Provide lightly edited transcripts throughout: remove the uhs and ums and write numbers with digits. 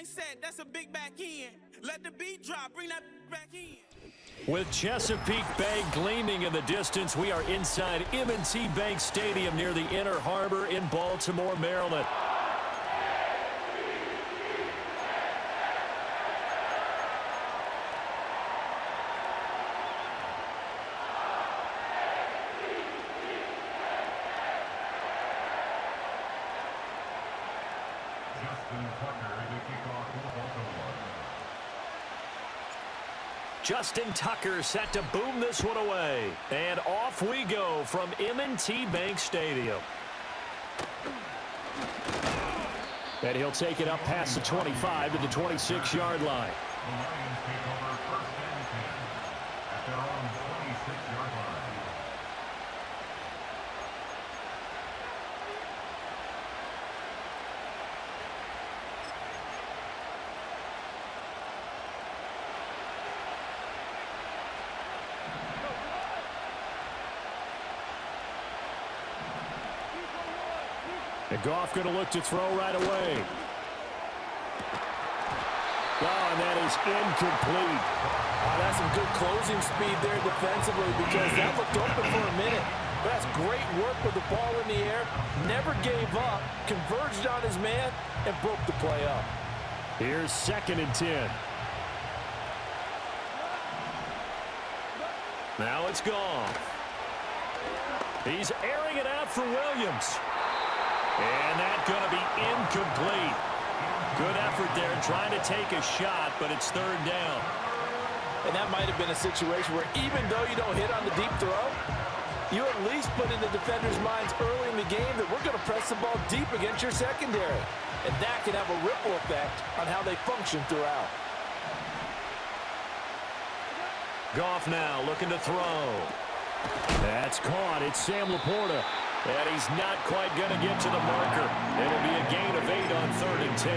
set. That's a big back end. Let the beat drop. Bring that back in. With Chesapeake Bay gleaming in the distance, we are inside M&T Bank Stadium near the Inner Harbor in Baltimore, Maryland. Justin Tucker set to boom this one away. And off we go from M&T Bank Stadium. And he'll take it up past the 25 to the 26-yard line. The Lions take over first and 10 at their own 26-yard line. And Goff going to look to throw right away. Oh, and that is incomplete. Oh, that's some good closing speed there defensively because that looked open for a minute. But that's great work with the ball in the air. Never gave up, converged on his man, and broke the play up. Here's 2nd and 10. Now it's Goff. He's airing it out for Williams. And that's going to be incomplete. Good effort there trying to take a shot, but it's 3rd down. And that might have been a situation where even though you don't hit on the deep throw, you at least put in the defenders' minds early in the game that we're going to press the ball deep against your secondary. And that can have a ripple effect on how they function throughout. Goff now looking to throw. That's caught. It's Sam Laporta. And he's not quite going to get to the marker. It'll be a gain of 8 on 3rd and 10.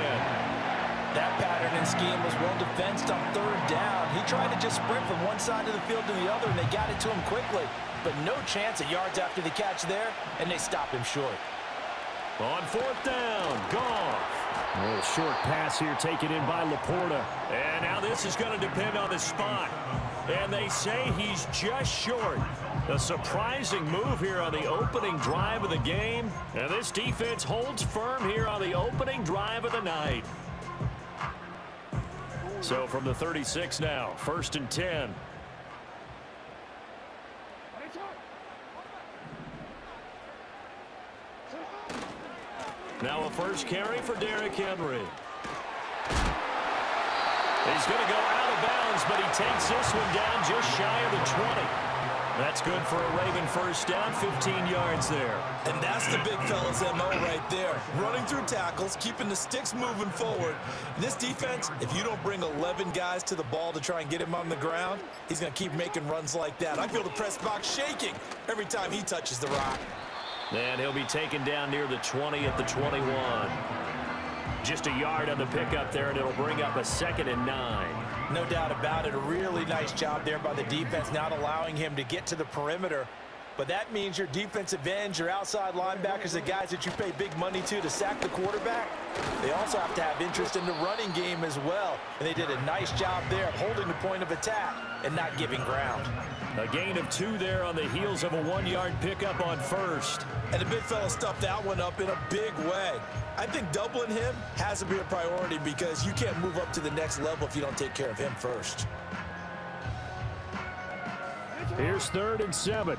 That pattern and scheme was well defensed on 3rd down. He tried to just sprint from one side of the field to the other, and they got it to him quickly. But no chance of yards after the catch there, and they stopped him short. On 4th down, Goff. A little short pass here taken in by Laporta. And now this is going to depend on the spot. And they say he's just short. A surprising move here on the opening drive of the game. And this defense holds firm here on the opening drive of the night. So from the 36 now, 1st and 10. Now a first carry for Derrick Henry. He's going to go out of bounds, but he takes this one down just shy of the 20. That's good for a Raven first down, 15 yards there. And that's the big fella's MO right there. Running through tackles, keeping the sticks moving forward. This defense, if you don't bring 11 guys to the ball to try and get him on the ground, he's going to keep making runs like that. I feel the press box shaking every time he touches the rock. And he'll be taken down near the 20 at the 21. Just a yard on the pickup there, and it'll bring up a 2nd and 9. No doubt about it. A really nice job there by the defense, not allowing him to get to the perimeter. But that means your defensive ends, your outside linebackers, the guys that you pay big money to sack the quarterback, they also have to have interest in the running game as well. And they did a nice job there of holding the point of attack and not giving ground. A gain of 2 there on the heels of a 1-yard pickup on 1st. And the big fella stuffed that one up in a big way. I think doubling him has to be a priority because you can't move up to the next level if you don't take care of him first. Here's 3rd and 7.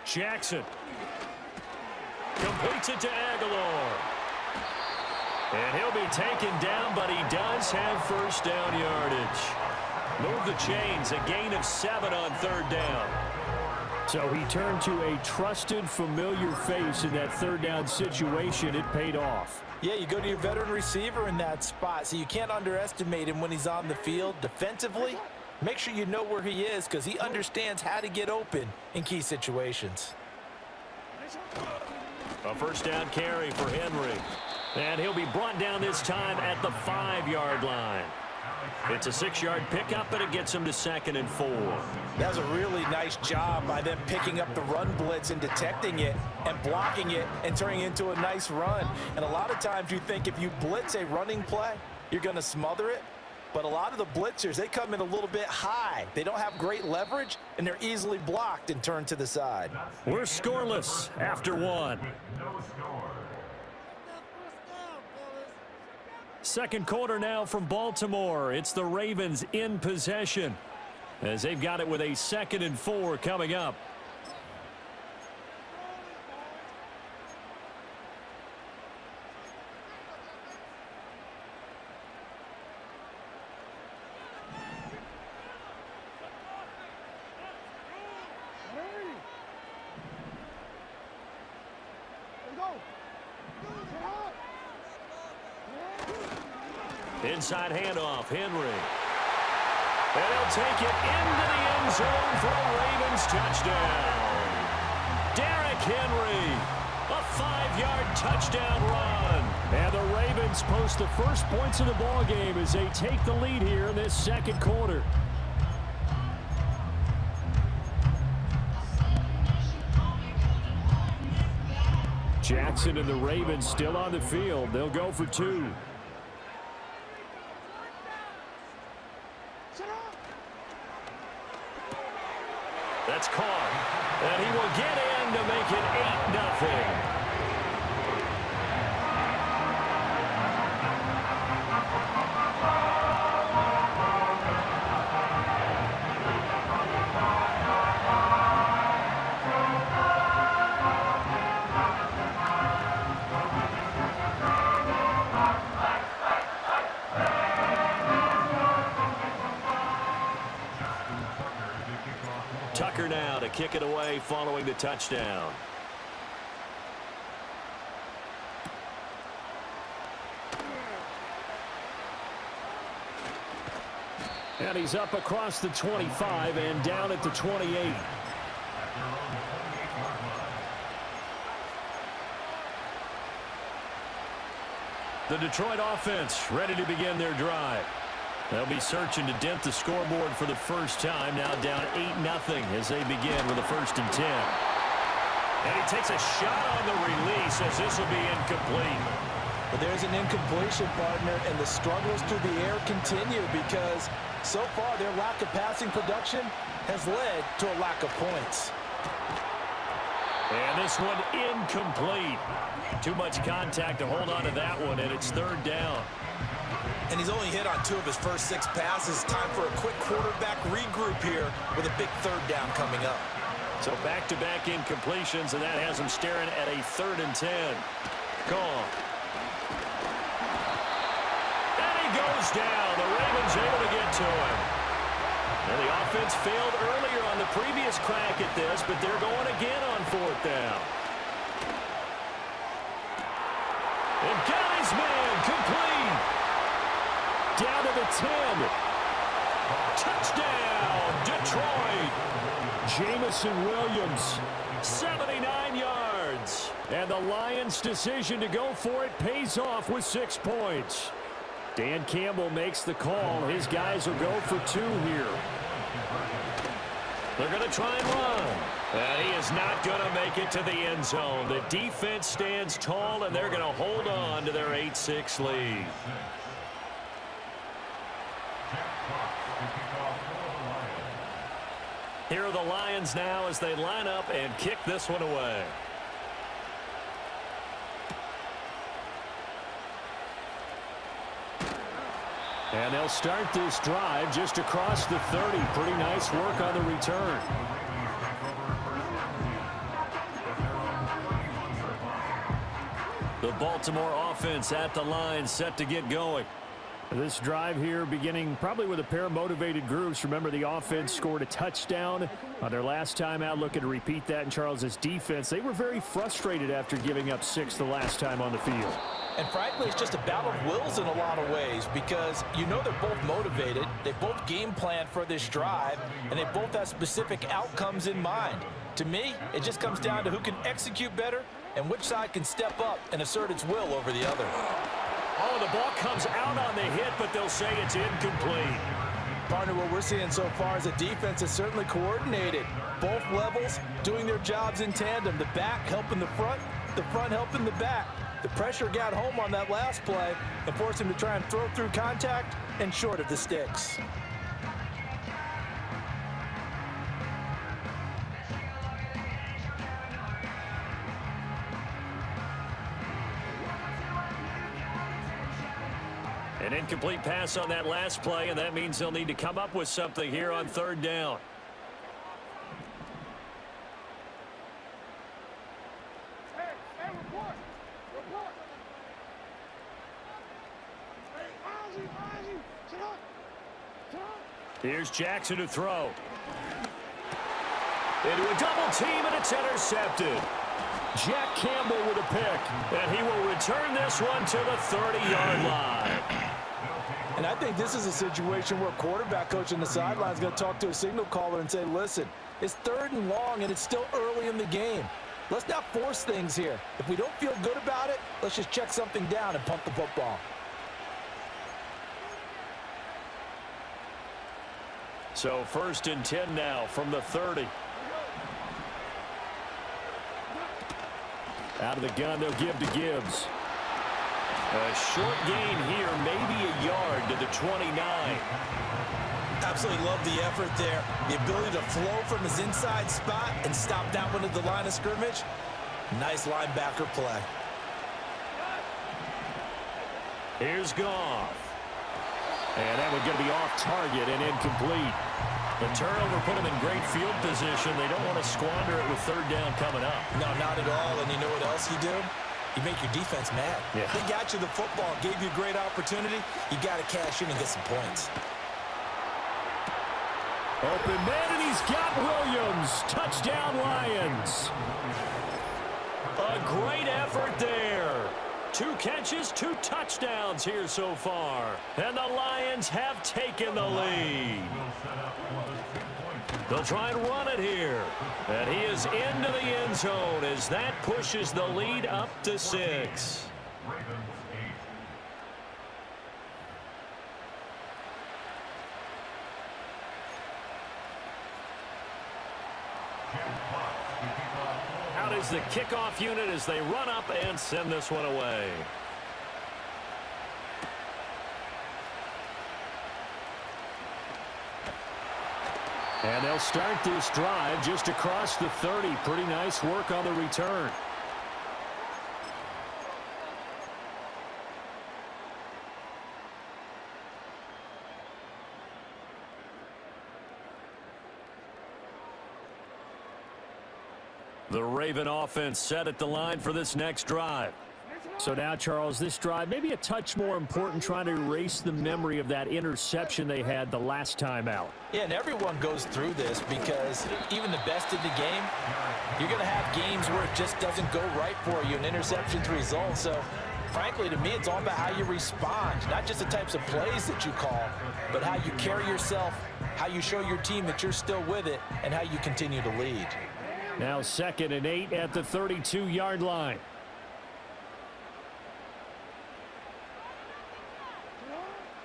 Jackson completes it to Aguilar. And he'll be taken down, but he does have first down yardage. Move the chains, a gain of 7 on 3rd down. So he turned to a trusted, familiar face in that 3rd down situation. It paid off. Yeah, you go to your veteran receiver in that spot, so you can't underestimate him when he's on the field. Defensively, make sure you know where he is because he understands how to get open in key situations. A first down carry for Henry. And he'll be brought down this time at the 5-yard line. It's a 6-yard pickup, and it gets him to 2nd and 4. That was a really nice job by them picking up the run blitz and detecting it and blocking it and turning it into a nice run. And a lot of times you think if you blitz a running play, you're going to smother it. But a lot of the blitzers, they come in a little bit high. They don't have great leverage, and they're easily blocked and turned to the side. We're scoreless after 1. No score. Second quarter now from Baltimore. It's the Ravens in possession as they've got it with a 2nd and 4 coming up. Inside handoff, Henry. And he'll take it into the end zone for a Ravens touchdown. Derrick Henry, a 5-yard touchdown run. And the Ravens post the first points of the ball game as they take the lead here in this second quarter. Jackson and the Ravens still on the field. They'll go for 2. That's caught, and he will get in to make it 8-0. Tucker now to kick it away following the touchdown. And he's up across the 25 and down at the 28. The Detroit offense ready to begin their drive. They'll be searching to dent the scoreboard for the first time, now down 8-0 as they begin with a 1st and 10. And he takes a shot on the release as this will be incomplete. But there's an incompletion, partner, and the struggles through the air continue because so far their lack of passing production has led to a lack of points. And this one incomplete. Too much contact to hold on to that one, and it's 3rd down. And he's only hit on 2 of his first 6 passes. Time for a quick quarterback regroup here with a big 3rd down coming up. So back-to-back incompletions, and that has him staring at a 3rd and 10. Call. And he goes down. The Ravens able to get to him. And the offense failed earlier on the previous crack at this, but they're going again on 4th down. And got his man complete. Down to the 10. Touchdown, Detroit. Jameson Williams, 79 yards. And the Lions' decision to go for it pays off with 6 points. Dan Campbell makes the call. His guys will go for 2 here. They're going to try and run. And he is not going to make it to the end zone. The defense stands tall, and they're going to hold on to their 8-6 lead. Here are the Lions now as they line up and kick this one away. And they'll start this drive just across the 30. Pretty nice work on the return. The Baltimore offense at the line, set to get going. This drive here beginning probably with a pair of motivated groups. Remember, the offense scored a touchdown on their last time out. Looking to repeat that in Charles's defense. They were very frustrated after giving up 6 the last time on the field. And frankly, it's just a battle of wills in a lot of ways because you know they're both motivated. They both game plan for this drive, and they both have specific outcomes in mind. To me, it just comes down to who can execute better and which side can step up and assert its will over the other. Oh, the ball comes out on the hit, but they'll say it's incomplete. Partner, what we're seeing so far is a defense is certainly coordinated. Both levels doing their jobs in tandem. The back helping the front helping the back. The pressure got home on that last play and forced him to try and throw through contact and short of the sticks. An incomplete pass on that last play, and that means they'll need to come up with something here on third down. Here's Jackson to throw. Into a double team, and it's intercepted. Jack Campbell with a pick, and he will return this one to the 30-yard line. And I think this is a situation where quarterback coach on the sideline is going to talk to a signal caller and say, listen, it's 3rd and long, and it's still early in the game. Let's not force things here. If we don't feel good about it, let's just check something down and pump the football. So 1st and 10 now from the 30. Out of the gun, they'll give to Gibbs. A short gain here, maybe a yard to the 29. Absolutely love the effort there. The ability to flow from his inside spot and stop that one at the line of scrimmage. Nice linebacker play. Here's Goff. And that one's going to be off target and incomplete. The turnover put them in great field position. They don't want to squander it with 3rd down coming up. No, not at all. And you know what else you do? You make your defense mad. Yeah. They got you the football, gave you a great opportunity. You got to cash in and get some points. Open man, and he's got Williams. Touchdown, Lions. A great effort there. 2 catches, 2 touchdowns here so far. And the Lions have taken the lead. They'll try and run it here. And he is into the end zone as that pushes the lead up to 6. Out is the kickoff unit as they run up and send this one away. And they'll start this drive just across the 30. Pretty nice work on the return. The Raven offense set at the line for this next drive. So now, Charles, this drive maybe a touch more important, trying to erase the memory of that interception they had the last time out. Yeah, and everyone goes through this because even the best in the game, you're going to have games where it just doesn't go right for you, and interceptions result. So, frankly, to me, it's all about how you respond, not just the types of plays that you call, but how you carry yourself, how you show your team that you're still with it, and how you continue to lead. Now 2nd and 8 at the 32-yard line.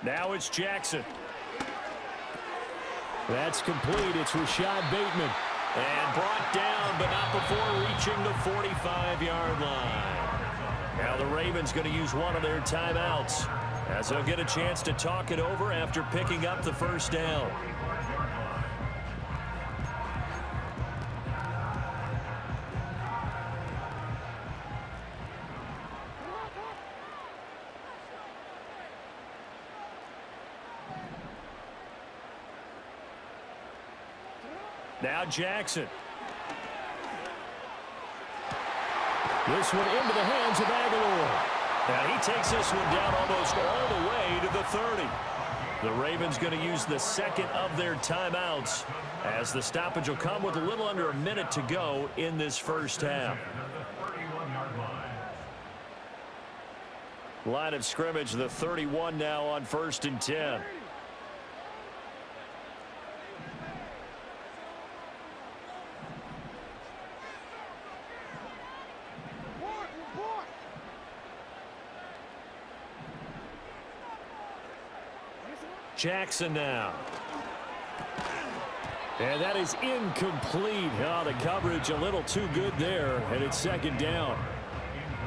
Now it's Jackson. That's complete. It's Rashad Bateman. And brought down, but not before reaching the 45-yard line. Now the Ravens going to use one of their timeouts as they'll get a chance to talk it over after picking up the 1st down. Now Jackson. This one into the hands of Aguilar. And he takes this one down almost all the way to the 30. The Ravens going to use the 2nd of their timeouts as the stoppage will come with a little under a minute to go in this 1st half. Line of scrimmage, the 31 now on 1st and 10. Jackson now. And that is incomplete. Oh, the coverage a little too good there, and it's second down.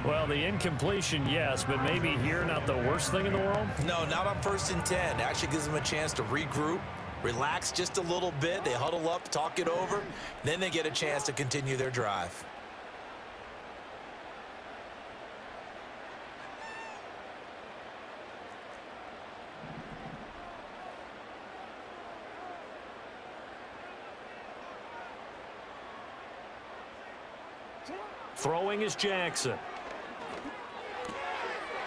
Well, the incompletion, yes, but maybe here not the worst thing in the world? No, not on 1st and 10. Actually gives them a chance to regroup, relax just a little bit. They huddle up, talk it over, then they get a chance to continue their drive. Throwing is Jackson.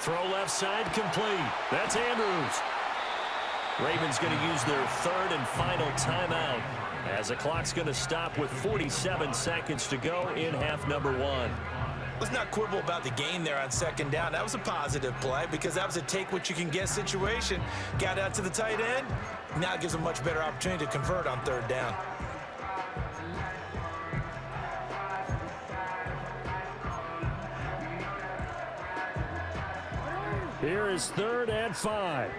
Throw left side complete. That's Andrews. Ravens going to use their third and final timeout as the clock's going to stop with 47 seconds to go in half number 1. Let's not quibble about the gain there on second down. That was a positive play because that was a take-what-you-can-get situation. Got out to the tight end. Now it gives them a much better opportunity to convert on third down. Here is 3rd and 5.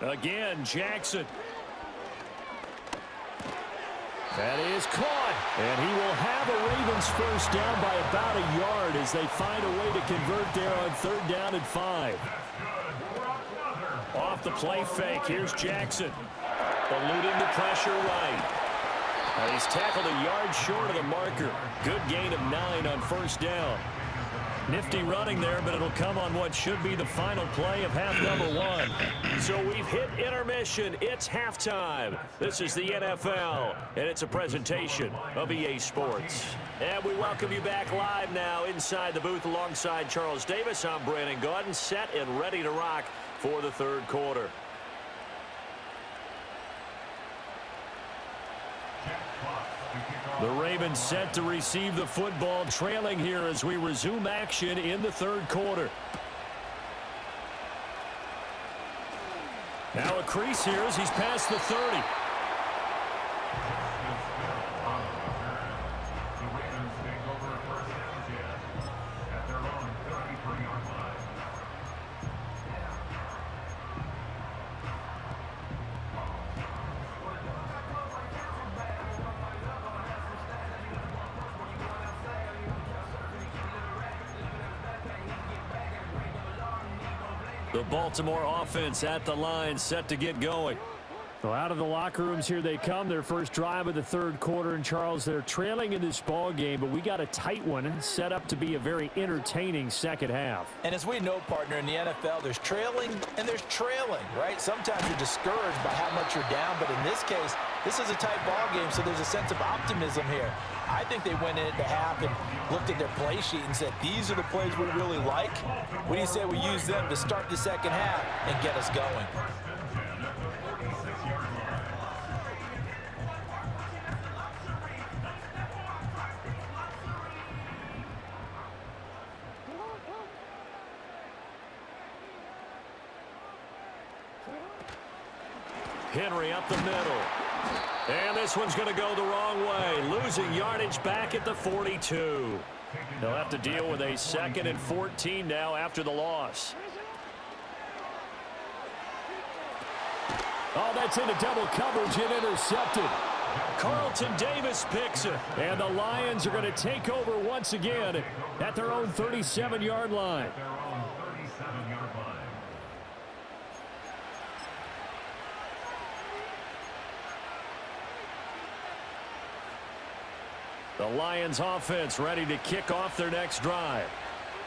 Again, Jackson. That is caught. And he will have a Ravens first down by about a yard as they find a way to convert there on 3rd down and 5. Off the play fake. Here's Jackson. Eluding the pressure right. He's tackled a yard short of the marker. Good gain of 9 on 1st down. Nifty running there, but it'll come on what should be the final play of half number 1. So we've hit intermission. It's halftime. This is the NFL, and it's a presentation of EA Sports. And we welcome you back live now inside the booth alongside Charles Davis. I'm Brandon Gaudin, set and ready to rock for the 3rd quarter. The Ravens set to receive the football, trailing here as we resume action in the 3rd quarter. Now a crease here as he's past the 30. The Ravens take over 1st and 10 at their own 33-yard line. The Baltimore offense at the line, set to get going. Well, out of the locker rooms here they come. Their first drive of the 3rd quarter. And, Charles, they're trailing in this ball game, but we got a tight one set up to be a very entertaining second half. And as we know, partner, in the NFL, there's trailing and there's trailing, right? Sometimes you're discouraged by how much you're down, but in this case, this is a tight ball game, so there's a sense of optimism here. I think they went in at the half and looked at their play sheet and said, these are the plays we really like. What do you say we use them to start the second half and get us going? Henry up the middle. And this one's going to go the wrong way. Losing yardage back at the 42. They'll have to deal with a 2nd and 14 now after the loss. Oh, that's into double coverage and intercepted. Carlton Davis picks it. And the Lions are going to take over once again at their own 37-yard line. Their own 37-yard line. The Lions offense ready to kick off their next drive.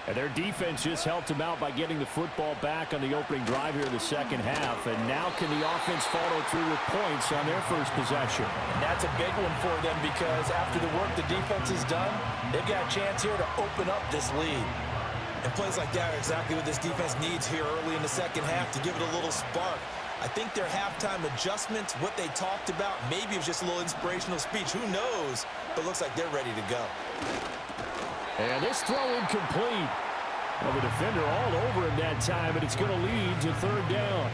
And their defense just helped them out by getting the football back on the opening drive here in the second half. And now can the offense follow through with points on their first possession? And that's a big one for them because after the work the defense has done, they've got a chance here to open up this lead. And plays like that are exactly what this defense needs here early in the second half to give it a little spark. I think their halftime adjustments, what they talked about, maybe it was just a little inspirational speech. Who knows? But looks like they're ready to go. And this throw incomplete. Well, the defender all over him that time, and it's going to lead to 3rd down.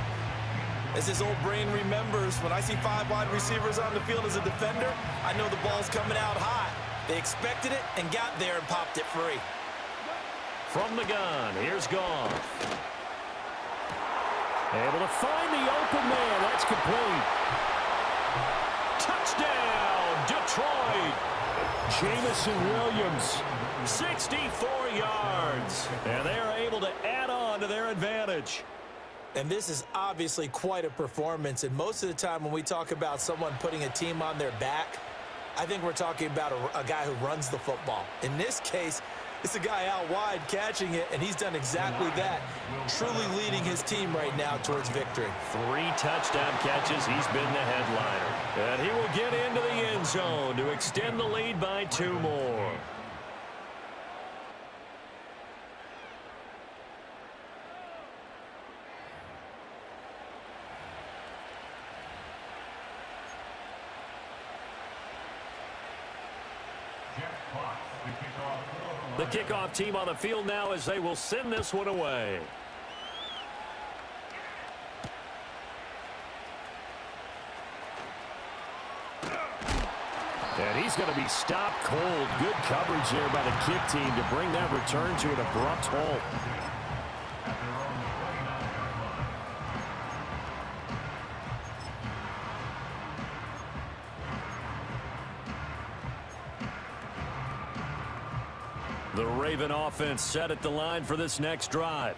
As this old brain remembers, when I see 5 wide receivers on the field as a defender, I know the ball's coming out hot. They expected it and got there and popped it free. From the gun, here's Goff. Able to find the open man. That's complete. Touchdown, Detroit. Jameson Williams, 64 yards. And they are able to add on to their advantage. And this is obviously quite a performance. And most of the time when we talk about someone putting a team on their back, I think we're talking about a guy who runs the football. In this case, it's a guy out wide catching it, and he's done exactly that, truly leading his team right now towards victory. 3 touchdown catches. He's been the headliner. And he will get into the end zone to extend the lead by 2 more. The kickoff team on the field now as they will send this one away. And he's going to be stopped cold. Good coverage there by the kick team to bring that return to an abrupt halt. The Raven offense set at the line for this next drive.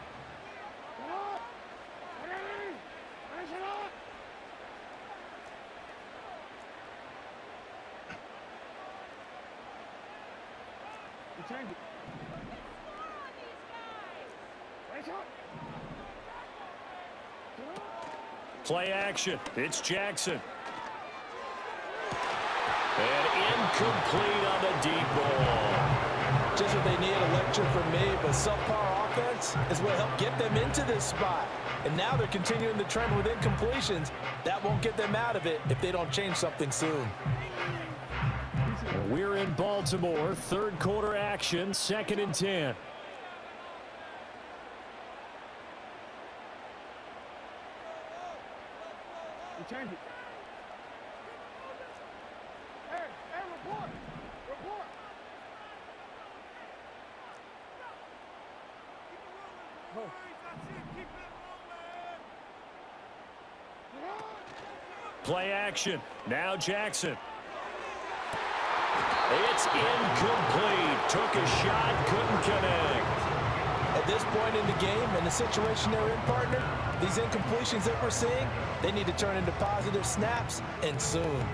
Play action. It's Jackson. And incomplete on the deep ball. Just what they need, a lecture from me, but subpar offense is what helped get them into this spot. And now they're continuing the trend with incompletions. That won't get them out of it if they don't change something soon. We're in Baltimore, third quarter action, 2nd and 10. Play action. Now Jackson. It's incomplete. Took a shot, couldn't connect. At this point in the game and the situation they're in, partner, these incompletions that we're seeing, they need to turn into positive snaps, and soon.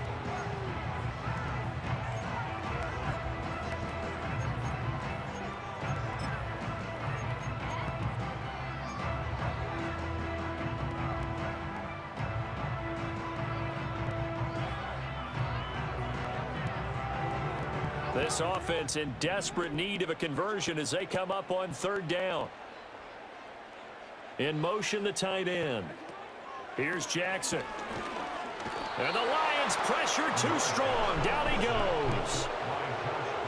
This offense in desperate need of a conversion as they come up on 3rd down. In motion, the tight end. Here's Jackson. And the Lions pressure too strong. Down he goes.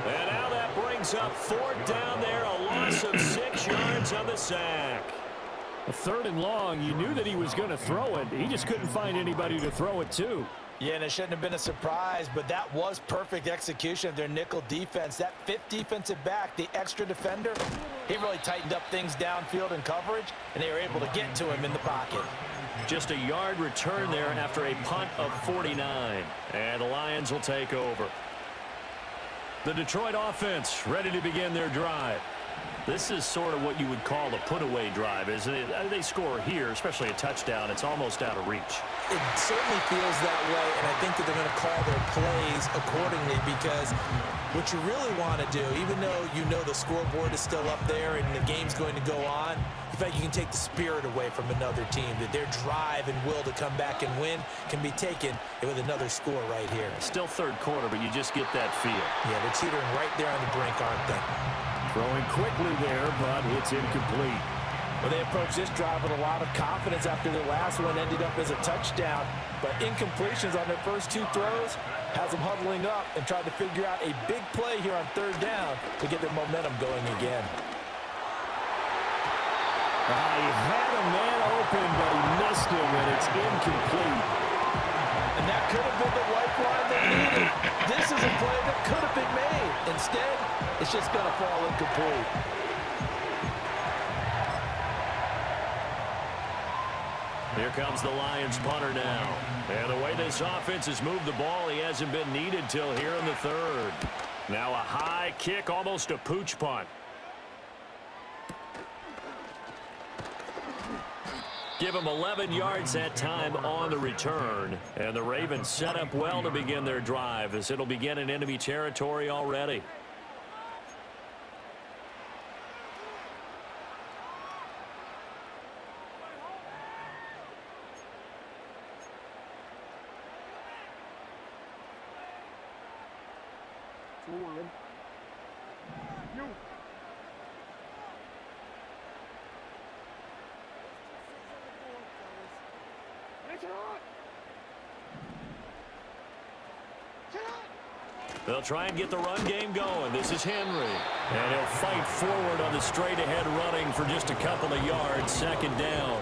And now that brings up 4th down there. A loss of 6 yards on the sack. A 3rd and long. You knew that he was going to throw it. He just couldn't find anybody to throw it to. Yeah, and it shouldn't have been a surprise, but that was perfect execution of their nickel defense. That 5th defensive back, the extra defender, he really tightened up things downfield in coverage, and they were able to get to him in the pocket. Just a yard return there after a punt of 49. And the Lions will take over. The Detroit offense ready to begin their drive. This is sort of what you would call a put-away drive, isn't it? They score here, especially a touchdown. It's almost out of reach. It certainly feels that way, and I think that they're going to call their plays accordingly because what you really want to do, even though you know the scoreboard is still up there and the game's going to go on, in fact, you can take the spirit away from another team, that their drive and will to come back and win can be taken with another score right here. Still 3rd quarter, but you just get that feel. Yeah, they're teetering right there on the brink, aren't they? Throwing quickly there, but it's incomplete. Well, they approached this drive with a lot of confidence after their last one ended up as a touchdown. But incompletions on their first 2 throws has them huddling up and trying to figure out a big play here on 3rd down to get their momentum going again. He had a man open, but he missed him, and it's incomplete. And that could have been the lifeline they needed. This is a play that could have been made. it's just going to fall incomplete. Here comes the Lions punter now. And the way this offense has moved the ball, he hasn't been needed till here in the third. Now a high kick, almost a pooch punt. Give him 11 yards that time on the return. And the Ravens set up well to begin their drive as it'll begin in enemy territory already. They'll try and get the run game going. This is Henry. And he'll fight forward on the straight-ahead running for just a couple of yards. Second down.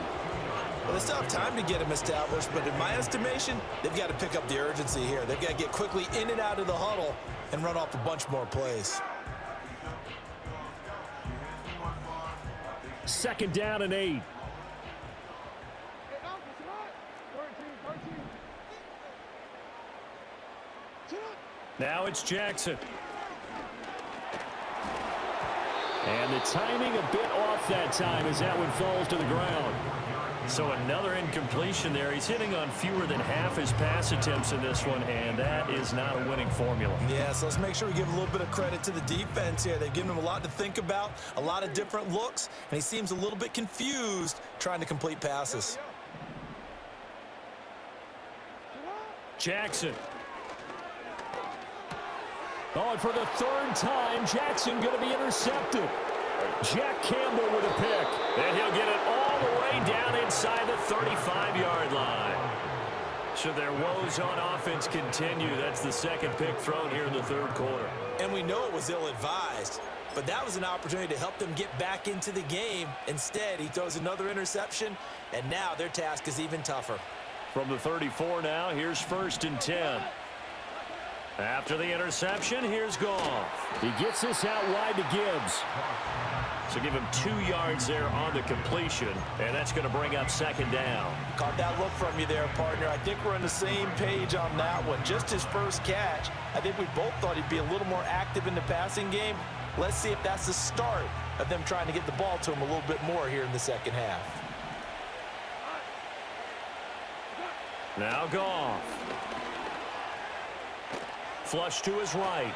Well, they still have time to get him established, but in my estimation, they've got to pick up the urgency here. They've got to get quickly in and out of the huddle and run off a bunch more plays. Second down and 8. Now it's Jackson. And the timing a bit off that time as that one falls to the ground. So another incompletion there. He's hitting on fewer than half his pass attempts in this one, and that is not a winning formula. Yeah, so let's make sure we give a little bit of credit to the defense here. They've given him a lot to think about, a lot of different looks, and he seems a little bit confused trying to complete passes. Jackson. Oh, and for the third time, Jackson going to be intercepted. Jack Campbell with a pick. And he'll get it all the way down inside the 35-yard line. Should their woes on offense continue, that's the second pick thrown here in the third quarter. And we know it was ill-advised, but that was an opportunity to help them get back into the game. Instead, he throws another interception, and now their task is even tougher. From the 34 now, here's 1st and 10. After the interception, here's Goff. He gets this out wide to Gibbs. So give him 2 yards there on the completion, and that's going to bring up second down. Caught that look from you there, partner. I think we're on the same page on that one. Just his first catch. I think we both thought he'd be a little more active in the passing game. Let's see if that's the start of them trying to get the ball to him a little bit more here in the second half. Now Goff. Flush to his right.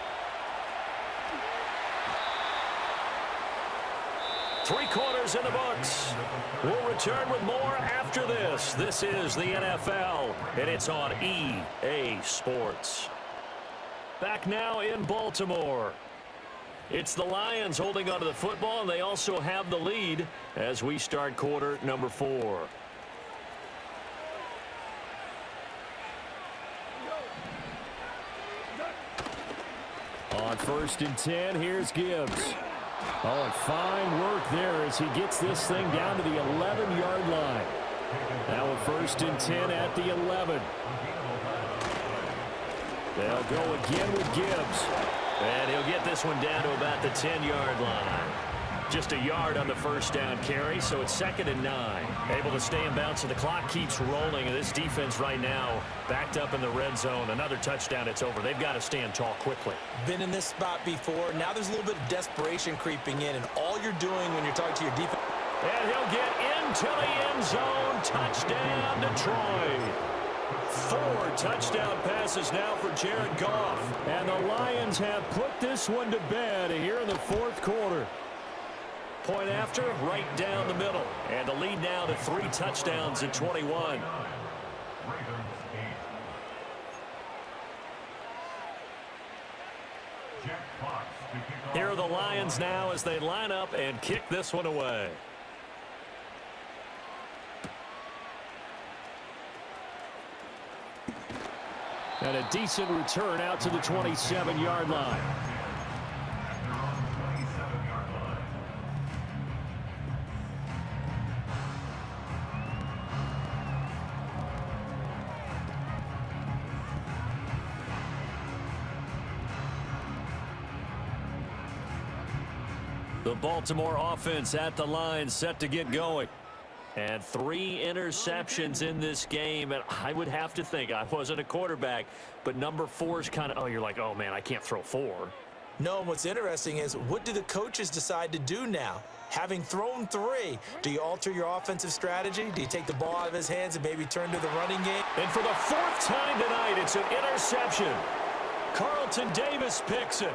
3 quarters in the books. We'll return with more after this. This is the NFL, and it's on EA Sports. Back now in Baltimore. It's the Lions holding onto the football, and they also have the lead as we start quarter number 4. On 1st and 10, here's Gibbs. Oh, and fine work there as he gets this thing down to the 11-yard line. Now a 1st and 10 at the 11. They'll go again with Gibbs. And he'll get this one down to about the 10-yard line. Just a yard on the first down carry, so it's 2nd and 9. Able to stay in bounds, and the clock keeps rolling. And this defense right now backed up in the red zone. Another touchdown, it's over. They've got to stand tall quickly. Been in this spot before. Now there's a little bit of desperation creeping in, and all you're doing when you're talking to your defense. And he'll get into the end zone. Touchdown, Detroit. 4 touchdown passes now for Jared Goff. And the Lions have put this one to bed here in the 4th quarter. Point after, right down the middle. And the lead now to 3 touchdowns at 21. Here are the Lions now as they line up and kick this one away. And a decent return out to the 27-yard line. The Baltimore offense at the line, set to get going. And 3 interceptions in this game, and I would have to think, I wasn't a quarterback, but number 4 is kind of, oh, you're like, oh, man, I can't throw 4. No, what's interesting is, what do the coaches decide to do now? Having thrown 3, do you alter your offensive strategy? Do you take the ball out of his hands and maybe turn to the running game? And for the 4th time tonight, it's an interception. Carlton Davis picks it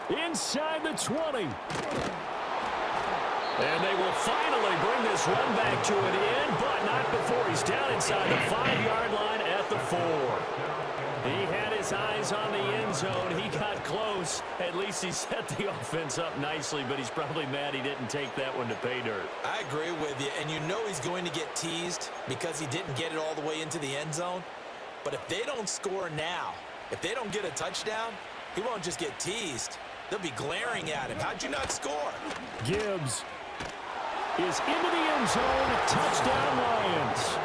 inside the 20. And they will finally bring this run back to an end, but not before he's down inside the 5-yard line at the 4. He had his eyes on the end zone. He got close. At least he set the offense up nicely, but he's probably mad he didn't take that one to pay dirt. I agree with you, and you know he's going to get teased because he didn't get it all the way into the end zone. But if they don't score now, if they don't get a touchdown, he won't just get teased. They'll be glaring at him. How'd you not score? Gibbs is into the end zone. Touchdown, Lions.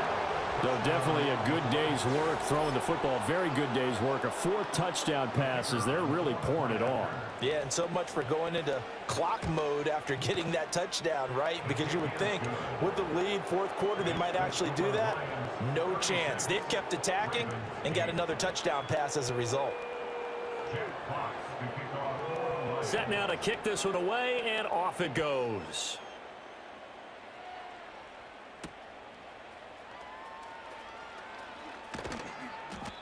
So definitely a good day's work throwing the football. Very good day's work. A 4th touchdown passes. They're really pouring it on. Yeah, and so much for going into clock mode after getting that touchdown, right? Because you would think with the lead, 4th quarter, they might actually do that. No chance. They've kept attacking and got another touchdown pass as a result. Set now to kick this one away, and off it goes.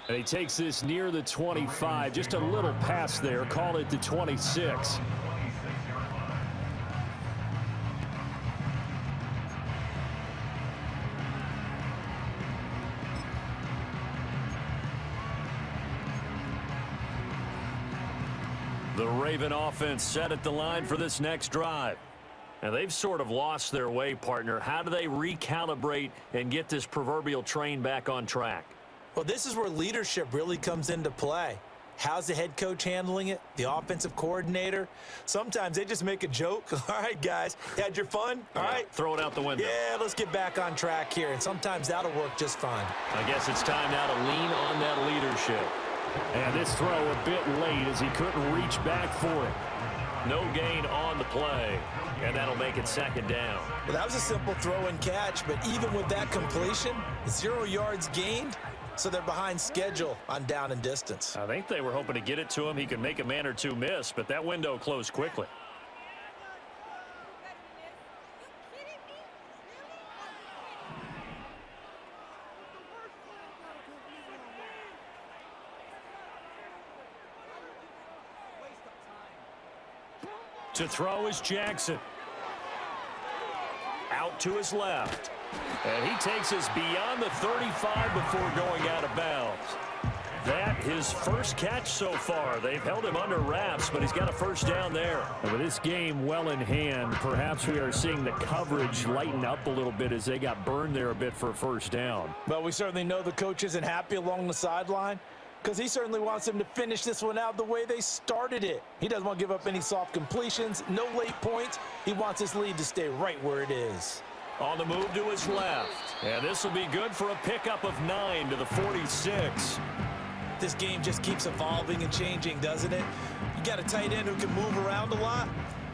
And he takes this near the 25. Just a little pass there. Call it the 26. The Raven offense set at the line for this next drive. And they've sort of lost their way, partner. How do they recalibrate and get this proverbial train back on track? Well, this is where leadership really comes into play. How's the head coach handling it? The offensive coordinator? Sometimes they just make a joke. All right, guys, had your fun? All right. Throw it out the window. Yeah, let's get back on track here. And sometimes that'll work just fine. I guess it's time now to lean on that leadership. And this throw a bit late as he couldn't reach back for it. No gain on the play. And that'll make it 2nd down. Well, that was a simple throw and catch, but even with that completion, 0 yards gained. So they're behind schedule on down and distance. I think they were hoping to get it to him. He could make a man or 2 miss, but that window closed quickly. To throw is Jackson. Out to his left. And he takes us beyond the 35 before going out of bounds. That his first catch so far. They've held him under wraps, but he's got a 1st down there. And with this game well in hand, perhaps we are seeing the coverage lighten up a little bit as they got burned there a bit for a 1st down. Well, we certainly know the coach isn't happy along the sideline because he certainly wants them to finish this one out the way they started it. He doesn't want to give up any soft completions, no late points. He wants his lead to stay right where it is. On the move to his left. And this will be good for a pickup of 9 to the 46. This game just keeps evolving and changing, doesn't it? You got a tight end who can move around a lot.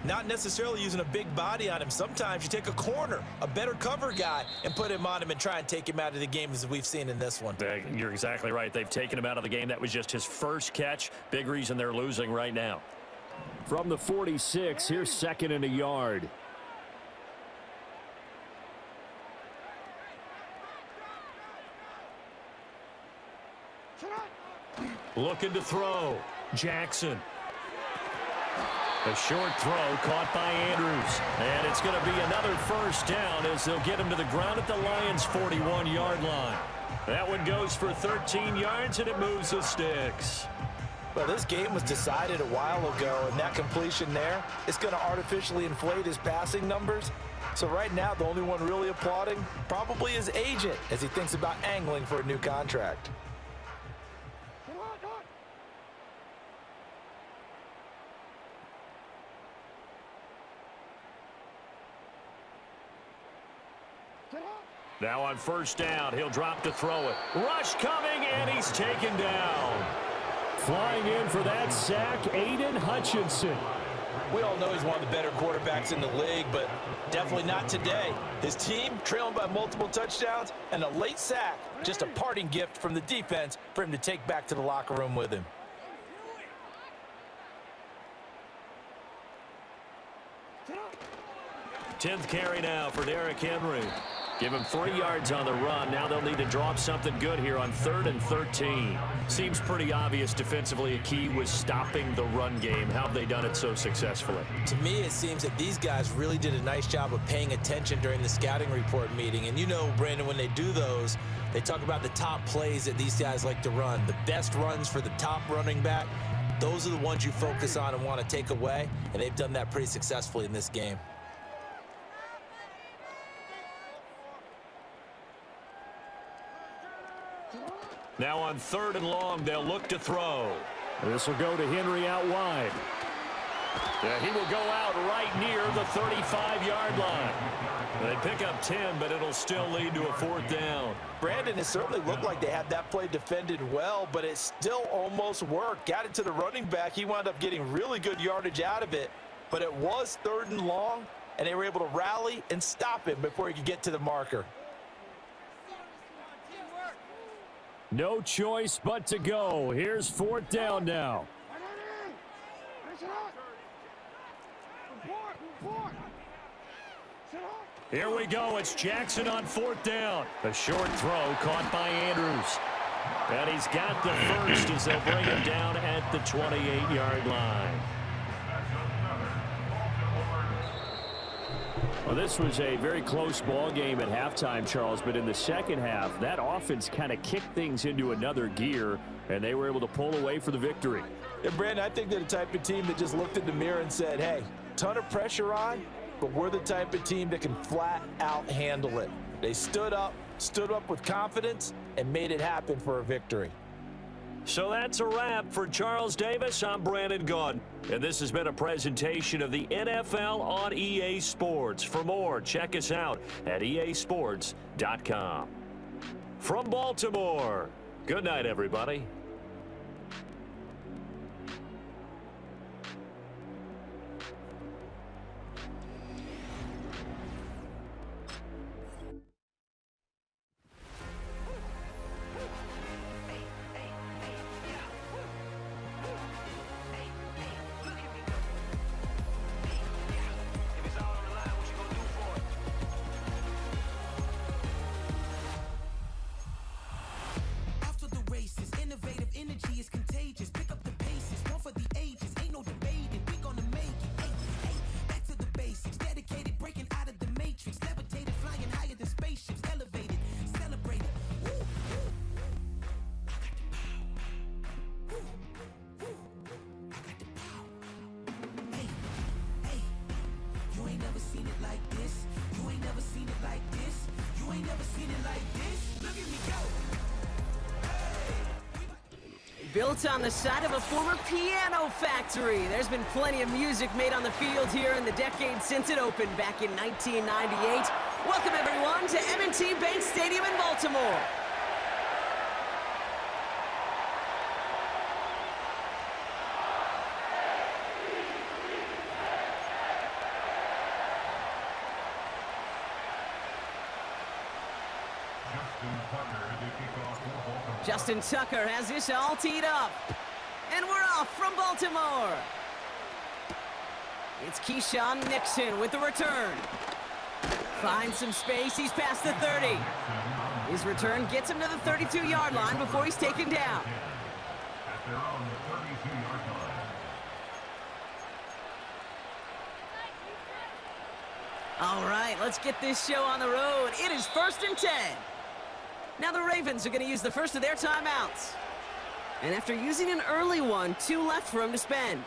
Not necessarily using a big body on him. Sometimes you take a corner, a better cover guy, and put him on him and try and take him out of the game as we've seen in this one. You're exactly right. They've taken him out of the game. That was just his first catch. Big reason they're losing right now. From the 46, here's 2nd and a yard. Looking to throw. Jackson. A short throw caught by Andrews. And it's going to be another 1st down as they'll get him to the ground at the Lions' 41-yard line. That one goes for 13 yards, and it moves the sticks. Well, this game was decided a while ago, and that completion there is going to artificially inflate his passing numbers. So right now, the only one really applauding probably his agent as he thinks about angling for a new contract. Now on 1st down, he'll drop to throw it. Rush coming, and he's taken down. Flying in for that sack, Aiden Hutchinson. We all know he's one of the better quarterbacks in the league, but definitely not today. His team trailing by multiple touchdowns and a late sack. Just a parting gift from the defense for him to take back to the locker room with him. Tenth carry now for Derrick Henry. Give him 3 yards on the run. Now they'll need to draw up something good here on 3rd and 13. Seems pretty obvious defensively a key was stopping the run game. How have they done it so successfully? To me, it seems that these guys really did a nice job of paying attention during the scouting report meeting. And you know, Brandon, when they do those, they talk about the top plays that these guys like to run. The best runs for the top running back, those are the ones you focus on and want to take away. And they've done that pretty successfully in this game. Now on 3rd and long, they'll look to throw. This will go to Henry out wide. Yeah, he will go out right near the 35-yard line. They pick up 10, but it'll still lead to a 4th down. Brandon, it certainly looked like they had that play defended well, but it still almost worked. Got it to the running back. He wound up getting really good yardage out of it, but it was 3rd and long, and they were able to rally and stop him before he could get to the marker. No choice but to go. Here's 4th down now. Here we go. It's Jackson on 4th down. A short throw caught by Andrews. And he's got the first as they'll bring him down at the 28-yard line. Well, this was a very close ball game at halftime, Charles, but in the second half, that offense kind of kicked things into another gear, and they were able to pull away for the victory. And Brandon, I think they're the type of team that just looked in the mirror and said, hey, ton of pressure on, but we're the type of team that can flat out handle it. They stood up with confidence, and made it happen for a victory. So that's a wrap for Charles Davis. I'm Brandon Gaudin, and this has been a presentation of the NFL on EA Sports. For more, check us out at easports.com. From Baltimore, good night, everybody. Built on the side of a former piano factory, there's been plenty of music made on the field here in the decade since it opened back in 1998. Welcome, everyone, to M&T Bank Stadium in Baltimore. Justin Tucker has this all teed up. And we're off from Baltimore. It's Keyshawn Nixon with the return. Finds some space. He's past the 30. His return gets him to the 32-yard line before he's taken down. All right, let's get this show on the road. It is 1st and 10. Now the Ravens are going to use the first of their timeouts. And after using an early one, 2 left for him to spend.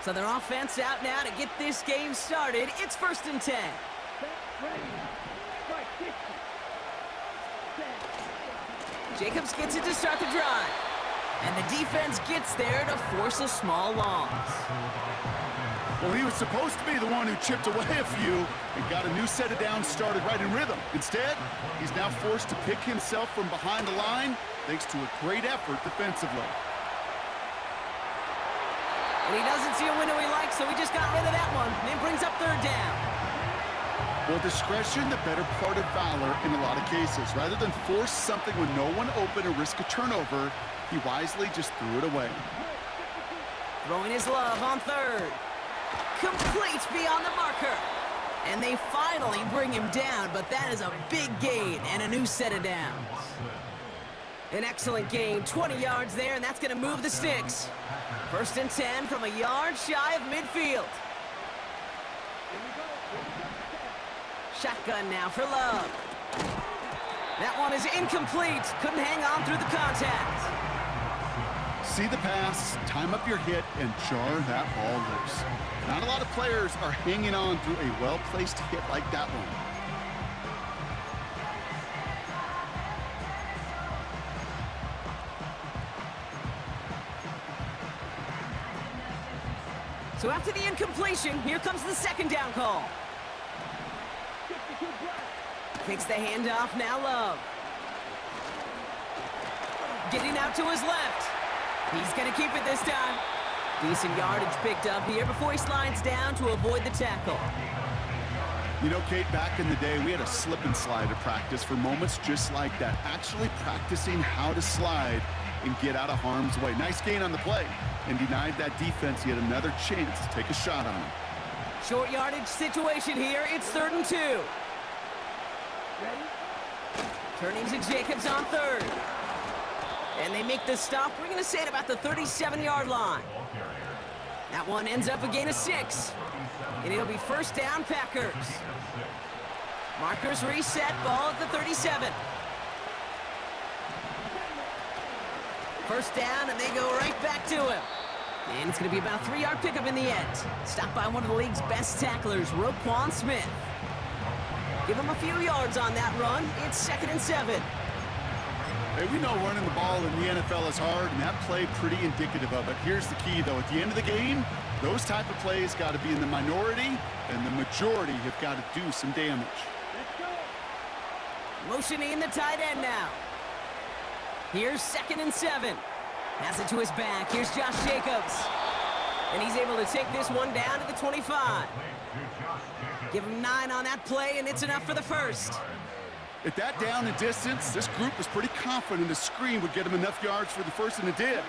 So their offense out now to get this game started. It's 1st and 10. Jacobs gets it to start the drive. And the defense gets there to force a small loss. Well, he was supposed to be the one who chipped away a few and got a new set of downs started right in rhythm. Instead, he's now forced to pick himself from behind the line thanks to a great effort defensively. And he doesn't see a window he likes, so he just got rid of that one. And brings up third down. Well, discretion, the better part of valor in a lot of cases. Rather than force something with no one open or risk a turnover, he wisely just threw it away. Throwing his love on third. Complete beyond the marker. And they finally bring him down, but that is a big gain and a new set of downs. An excellent gain, 20 yards there, and that's going to move the sticks. 1st and 10 from a yard shy of midfield. Shotgun now for Love. That one is incomplete. Couldn't hang on through the contact. See the pass, time up your hit, and jar that ball loose. Not a lot of players are hanging on through a well-placed hit like that one. So after the incompletion, here comes the 2nd down call. Takes the handoff, now Love. Getting out to his left. He's going to keep it this time. Decent yardage picked up here before he slides down to avoid the tackle. You know, Kate, back in the day, we had a slip and slide at practice for moments just like that. Actually practicing how to slide and get out of harm's way. Nice gain on the play, and denied that defense yet another chance to take a shot on him. Short yardage situation here. It's 3rd and 2. Turning to Jacobs on third. And they make the stop. We're going to say at about the 37-yard line. That one ends up a gain of 6. And it'll be 1st down, Packers. Markers reset, ball at the 37. 1st down, and they go right back to him. And it's going to be about a 3-yard pickup in the end. Stopped by one of the league's best tacklers, Roquan Smith. Give him a few yards on that run. It's 2nd and 7. Hey, we know running the ball in the NFL is hard, and that play pretty indicative of it. Here's the key, though. At the end of the game, those type of plays got to be in the minority, and the majority have got to do some damage. Motioning the tight end now. Here's 2nd and 7. Has it to his back. Here's Josh Jacobs. And he's able to take this one down to the 25. Give him 9 on that play, and it's enough for the 1st. At that down and distance, this group was pretty confident a screen would get him enough yards for the 1st, and it did.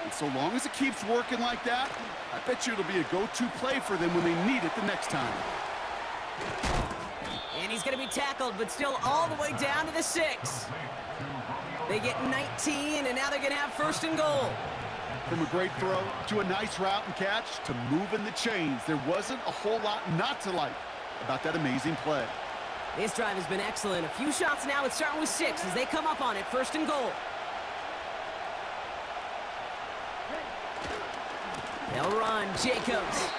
And so long as it keeps working like that, I bet you it'll be a go-to play for them when they need it the next time. And he's going to be tackled, but still all the way down to the 6. They get 19, and now they're going to have 1st and goal. From a great throw to a nice route and catch to moving the chains, there wasn't a whole lot not to like about that amazing play. This drive has been excellent. A few shots now. It's starting with 6 as they come up on it. 1st and goal. They'll run. Jacobs.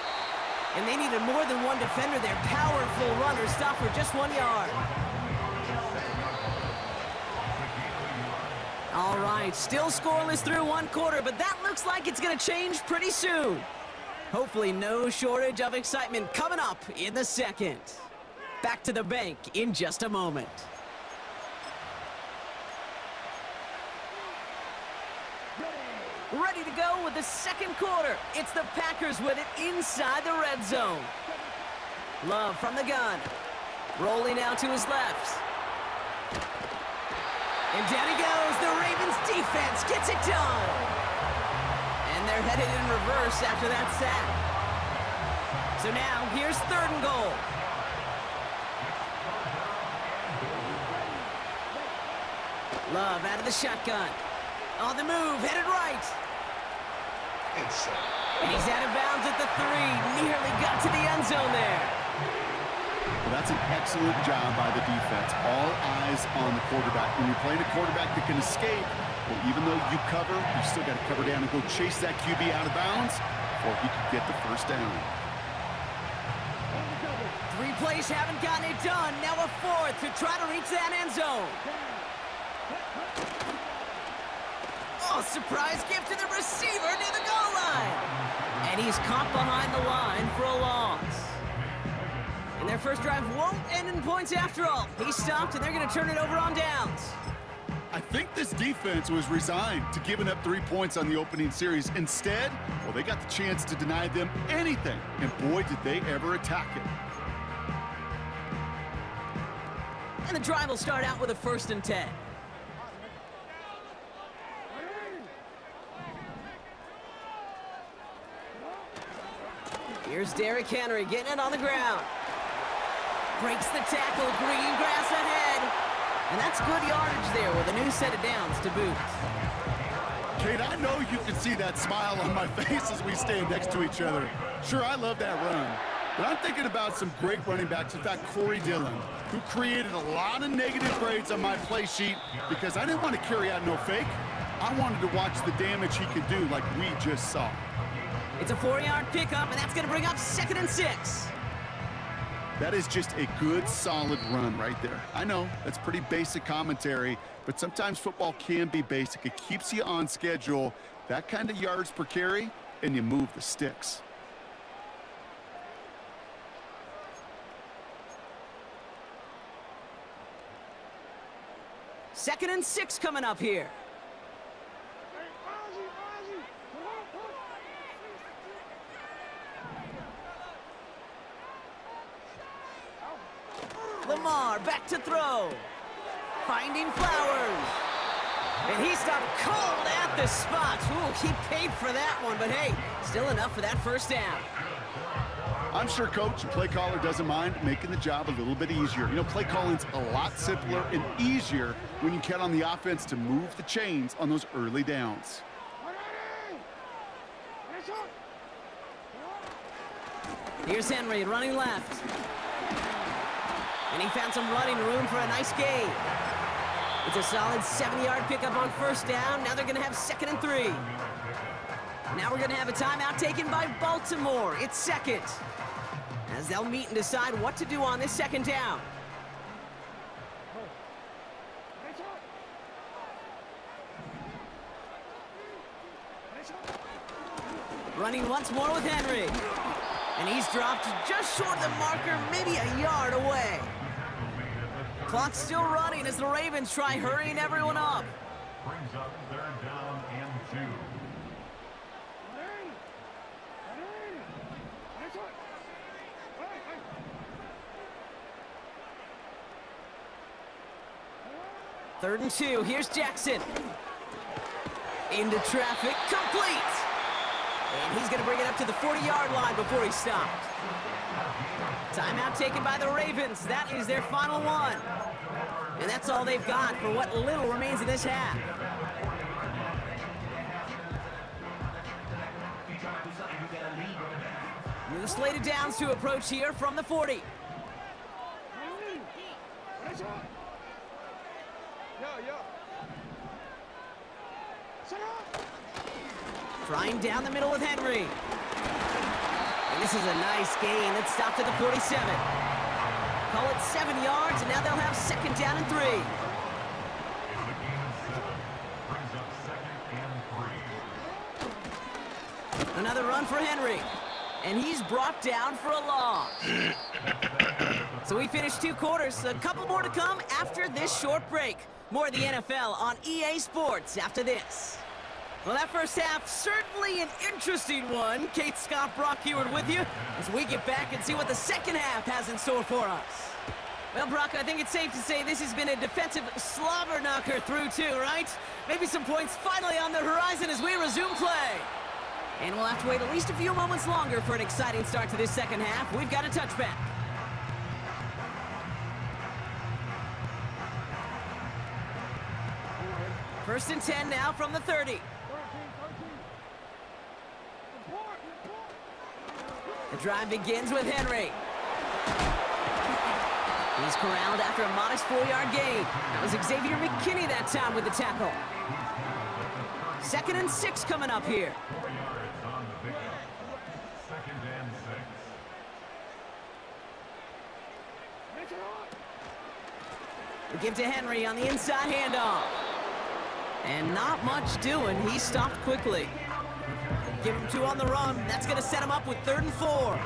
And they needed more than one defender there. Powerful runner. Stop for just 1 yard. All right. Still scoreless through 1 quarter, but that looks like it's going to change pretty soon. Hopefully no shortage of excitement coming up in the 2nd. Back to the bank in just a moment. Ready to go with the 2nd quarter. It's the Packers with it inside the red zone. Love from the gun. Rolling out to his left. And down he goes. The Ravens defense gets it done. And they're headed in reverse after that sack. So now here's 3rd and goal. Love out of the shotgun. On the move, headed right. And he's out of bounds at the 3. Nearly got to the end zone there. Well, that's an excellent job by the defense. All eyes on the quarterback. When you're playing a quarterback that can escape, well, even though you cover, you still got to cover down and go chase that QB out of bounds before he could get the 1st down. 3 plays haven't gotten it done. Now a 4th to try to reach that end zone. Oh, surprise gift to the receiver near the goal line. And And he's caught behind the line for a loss. And their first drive won't end in points after all. He stopped, and they're going to turn it over on downs. I think this defense was resigned to giving up 3 points on the opening series. Instead, well, they got the chance to deny them anything, and boy, did they ever attack it. And the drive will start out with a 1st and 10. Here's Derrick Henry getting it on the ground. Breaks the tackle, green grass ahead. And that's good yardage there with a new set of downs to boot. Kate, I know you can see that smile on my face as we stand next to each other. Sure, I love that run. But I'm thinking about some great running backs. In fact, Corey Dillon, who created a lot of negative grades on my play sheet because I didn't want to carry out no fake. I wanted to watch the damage he could do like we just saw. It's a 4-yard pickup, and that's going to bring up 2nd and 6. That is just a good, solid run right there. I know, that's pretty basic commentary, but sometimes football can be basic. It keeps you on schedule, that kind of yards per carry, and you move the sticks. Second and 6 coming up here. Lamar back to throw. Finding Flowers. And he stopped cold at the spot. Ooh, he paid for that one, but hey, still enough for that 1st down. I'm sure coach and play caller doesn't mind making the job a little bit easier. You know, play calling's a lot simpler and easier when you count on the offense to move the chains on those early downs. Here's Henry running left. And he found some running room for a nice gain. It's a solid 7-yard pickup on 1st down. Now they're going to have 2nd and 3. Now we're going to have a timeout taken by Baltimore. It's 2nd. As they'll meet and decide what to do on this 2nd down. Running once more with Henry. And he's dropped just short of the marker, maybe a yard away. Clock's still running as the Ravens try hurrying everyone up. Brings up 3rd down and 2. Third and 2, here's Jackson. Into traffic, complete! And he's going to bring it up to the 40-yard line before he stopped. Timeout taken by the Ravens. That is their final one. And that's all they've got for what little remains of this half. New slate of downs to approach here from the 40. Trying down the middle with Henry. And this is a nice gain that stopped at the 47. Call it 7 yards, and now they'll have 2nd down and 3. Brings up 2nd and 3. Another run for Henry. And he's brought down for a loss. So we finished 2 quarters. A couple more to come after this short break. More of the NFL on EA Sports after this. Well, that first half, certainly an interesting one. Kate Scott, Brock Huard with you as we get back and see what the 2nd half has in store for us. Well, Brock, I think it's safe to say this has been a defensive slobber knocker through 2, right? Maybe some points finally on the horizon as we resume play. And we'll have to wait at least a few moments longer for an exciting start to this 2nd half. We've got a touchback. First and 10 now from the 30. The drive begins with Henry. He's corralled after a modest 4-yard gain. That was Xavier McKinney that time with the tackle. 2nd and 6 coming up here. 4 yards on the pickup. 2nd and 6. We give to Henry on the inside handoff. And not much doing. He stopped quickly. Give him 2 on the run. That's going to set him up with 3rd and 4.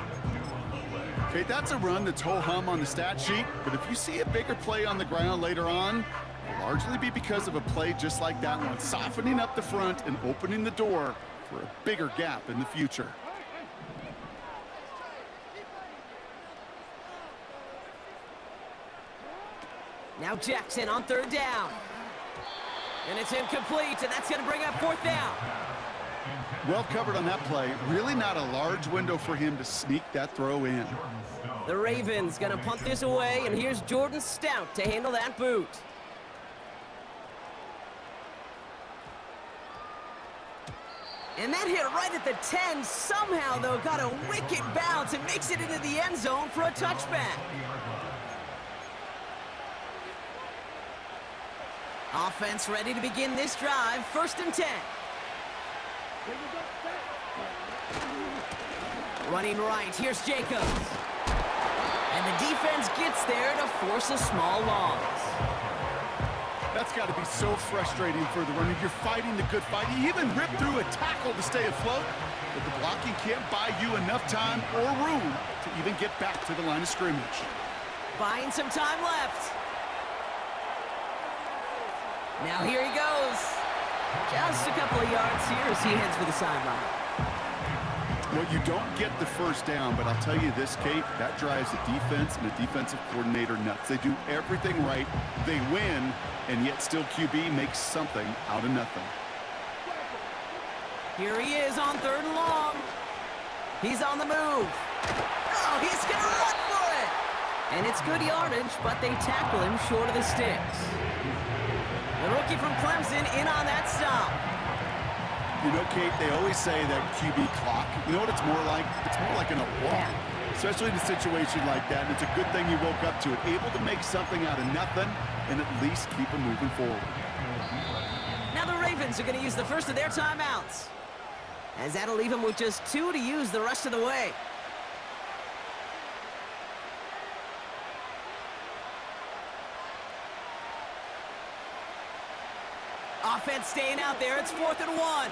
Okay, that's a run that's ho-hum on the stat sheet, but if you see a bigger play on the ground later on, it'll largely be because of a play just like that one, softening up the front and opening the door for a bigger gap in the future. Now Jackson on 3rd down. And it's incomplete, and that's going to bring up 4th down. Well covered on that play. Really not a large window for him to sneak that throw in. The Ravens going to punt this away, and here's Jordan Stout to handle that boot. And that hit right at the 10. Somehow, though, got a wicked bounce and makes it into the end zone for a touchback. Offense ready to begin this drive. 1st and 10. Running right, here's Jacobs. And the defense gets there to force a small loss. That's got to be so frustrating for the runner. You're fighting the good fight. You even rip through a tackle to stay afloat, but the blocking can't buy you enough time or room to even get back to the line of scrimmage. Buying some time left. Now here he goes. Just a couple of yards here as he heads for the sideline. Well, you don't get the 1st down, but I'll tell you this, Kate, that drives the defense and the defensive coordinator nuts. They do everything right. They win, and yet still QB makes something out of nothing. Here he is on 3rd and long. He's on the move. Oh, he's going to run for it. And it's good yardage, but they tackle him short of the sticks. The rookie from Clemson in on that stop. You know, Kate, they always say that QB clock, you know what it's more like? It's more like an alarm, especially in a situation like that. And it's a good thing you woke up to it, able to make something out of nothing and at least keep them moving forward. Now the Ravens are going to use the first of their timeouts, as that'll leave them with just 2 to use the rest of the way. Offense staying out there. It's 4th and 1.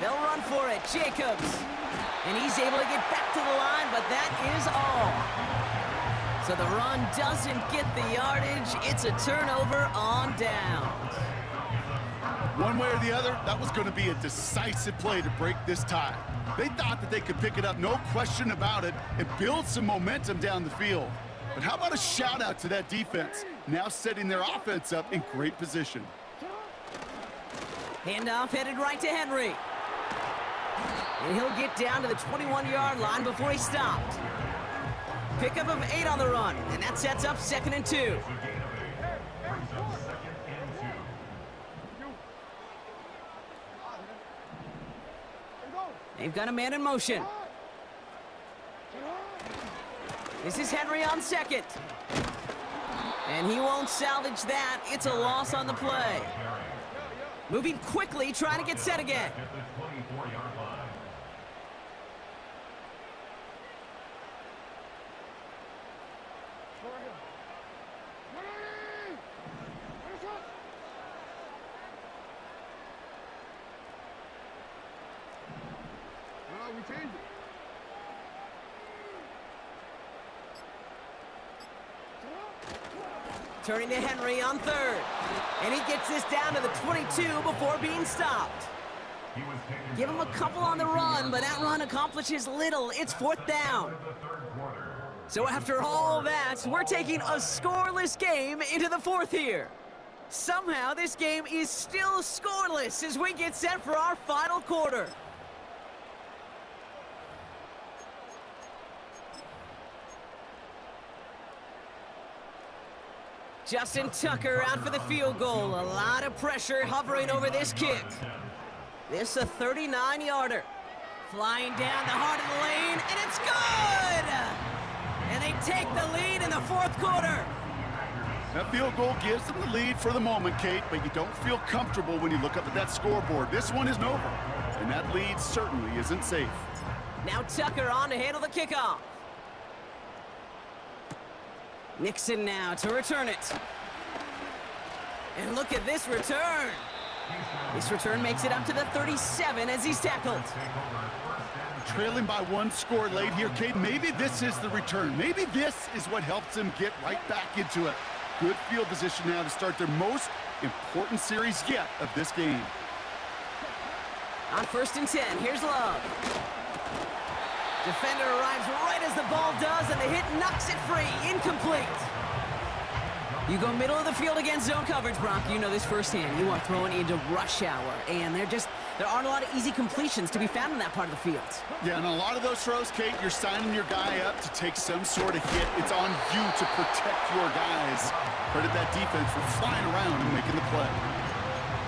They'll run for it. Jacobs. And he's able to get back to the line, but that is all. So the run doesn't get the yardage. It's a turnover on downs. One way or the other, that was going to be a decisive play to break this tie. They thought that they could pick it up, no question about it, and build some momentum down the field. But how about a shout-out to that defense, now setting their offense up in great position. Handoff headed right to Henry. And he'll get down to the 21-yard line before he stopped. Pickup of 8 on the run, and that sets up 2nd and 2. They've got a man in motion. This is Henry on 2nd. And he won't salvage that. It's a loss on the play. Moving quickly, trying to get set again. Turning to Henry on 3rd. And he gets this down to the 22 before being stopped. Give him a couple on the run, but that run accomplishes little. It's 4th down. So after all that, we're taking a scoreless game into the 4th here. Somehow this game is still scoreless as we get set for our final quarter. Justin Tucker out for the field goal. A lot of pressure hovering over this kick. This a 39-yarder. Flying down the heart of the lane, and it's good! And they take the lead in the 4th quarter. That field goal gives them the lead for the moment, Kate, but you don't feel comfortable when you look up at that scoreboard. This one isn't over, and that lead certainly isn't safe. Now Tucker on to handle the kickoff. Nixon now to return it. And look at this return. This return makes it up to the 37 as he's tackled. Trailing by one score late here, Kate. Maybe this is the return. Maybe this is what helps them get right back into it. Good field position now to start their most important series yet of this game. On 1st and 10, here's Love. Defender arrives right as the ball does, and the hit knocks it free. Incomplete. You go middle of the field against zone coverage, Brock. You know this firsthand. You are throwing into rush hour, and there aren't a lot of easy completions to be found in that part of the field. Yeah, and a lot of those throws, Kate, you're signing your guy up to take some sort of hit. It's on you to protect your guys. Credit that defense for flying around and making the play.